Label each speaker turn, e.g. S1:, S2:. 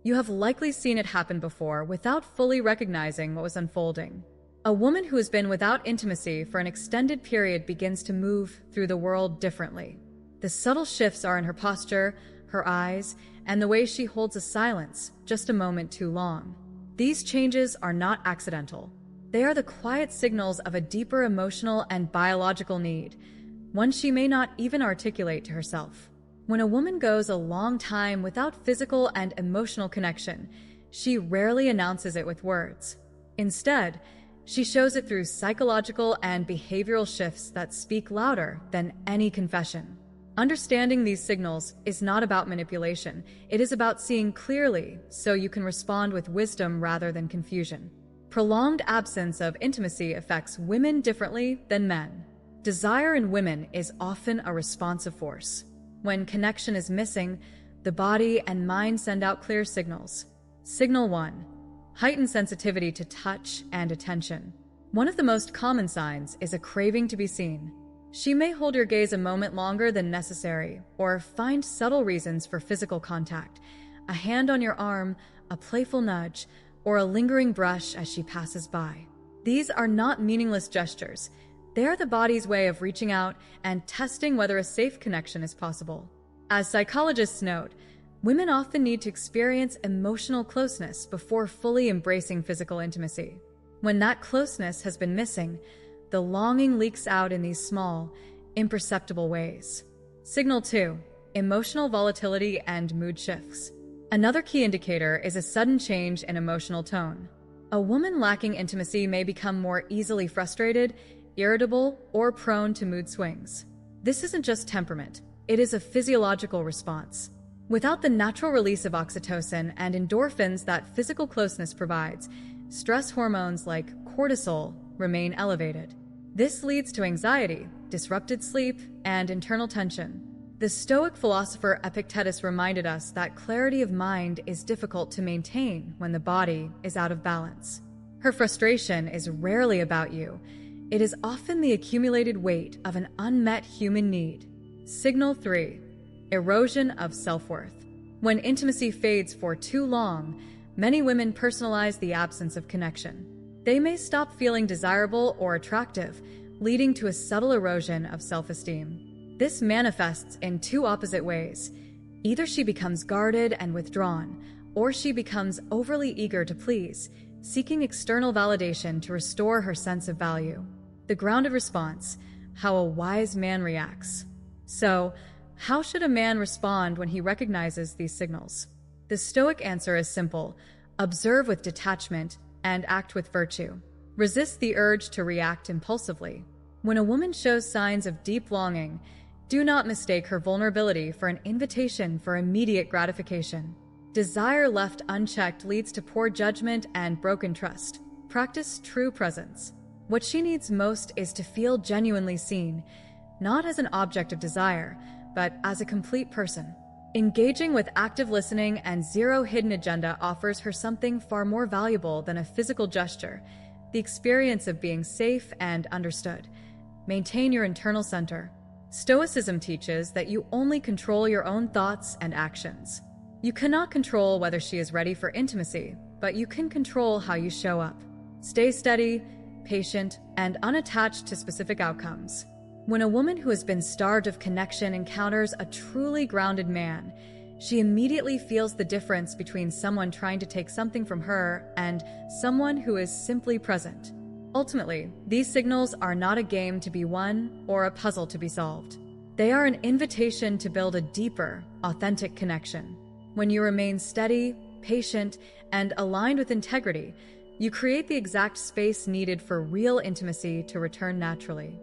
S1: You have likely seen it happen before without fully recognizing what was unfolding. A woman who has been without intimacy for an extended period begins to move through the world differently. The subtle shifts are in her posture, her eyes, and the way she holds a silence just a moment too long. These changes are not accidental. They are the quiet signals of a deeper emotional and biological need, one she may not even articulate to herself. When a woman goes a long time without physical and emotional connection, she rarely announces it with words. Instead, she shows it through psychological and behavioral shifts that speak louder than any confession. Understanding these signals is not about manipulation. It is about seeing clearly so you can respond with wisdom rather than confusion. Prolonged absence of intimacy affects women differently than men. Desire in women is often a responsive force. When connection is missing, the body and mind send out clear signals. Signal 1. Heightened sensitivity to touch and attention. One of the most common signs is a craving to be seen. She may hold your gaze a moment longer than necessary, or find subtle reasons for physical contact, a hand on your arm, a playful nudge, or a lingering brush as she passes by. These are not meaningless gestures. They are the body's way of reaching out and testing whether a safe connection is possible. As psychologists note, women often need to experience emotional closeness before fully embracing physical intimacy. When that closeness has been missing, the longing leaks out in these small, imperceptible ways. Signal 2. Emotional volatility and mood shifts. Another key indicator is a sudden change in emotional tone. A woman lacking intimacy may become more easily frustrated, irritable, or prone to mood swings. This isn't just temperament, it is a physiological response. Without the natural release of oxytocin and endorphins that physical closeness provides, stress hormones like cortisol remain elevated. This leads to anxiety, disrupted sleep, and internal tension. The Stoic philosopher Epictetus reminded us that clarity of mind is difficult to maintain when the body is out of balance. Her frustration is rarely about you. It is often the accumulated weight of an unmet human need. Signal 3. Erosion of self-worth. When intimacy fades for too long, many women personalize the absence of connection. They may stop feeling desirable or attractive, leading to a subtle erosion of self-esteem. This manifests in two opposite ways. Either she becomes guarded and withdrawn, or she becomes overly eager to please, seeking external validation to restore her sense of value. The grounded response: how a wise man reacts. So, how should a man respond when he recognizes these signals? The Stoic answer is simple: observe with detachment and act with virtue. Resist the urge to react impulsively. When a woman shows signs of deep longing, do not mistake her vulnerability for an invitation for immediate gratification. Desire left unchecked leads to poor judgment and broken trust. Practice true presence. What she needs most is to feel genuinely seen, not as an object of desire, but as a complete person. Engaging with active listening and zero hidden agenda offers her something far more valuable than a physical gesture: the experience of being safe and understood. Maintain your internal center. Stoicism teaches that you only control your own thoughts and actions. You cannot control whether she is ready for intimacy, but you can control how you show up. Stay steady, patient, and unattached to specific outcomes. When a woman who has been starved of connection encounters a truly grounded man, she immediately feels the difference between someone trying to take something from her and someone who is simply present. Ultimately, these signals are not a game to be won or a puzzle to be solved. They are an invitation to build a deeper, authentic connection. When you remain steady, patient, and aligned with integrity, you create the exact space needed for real intimacy to return naturally.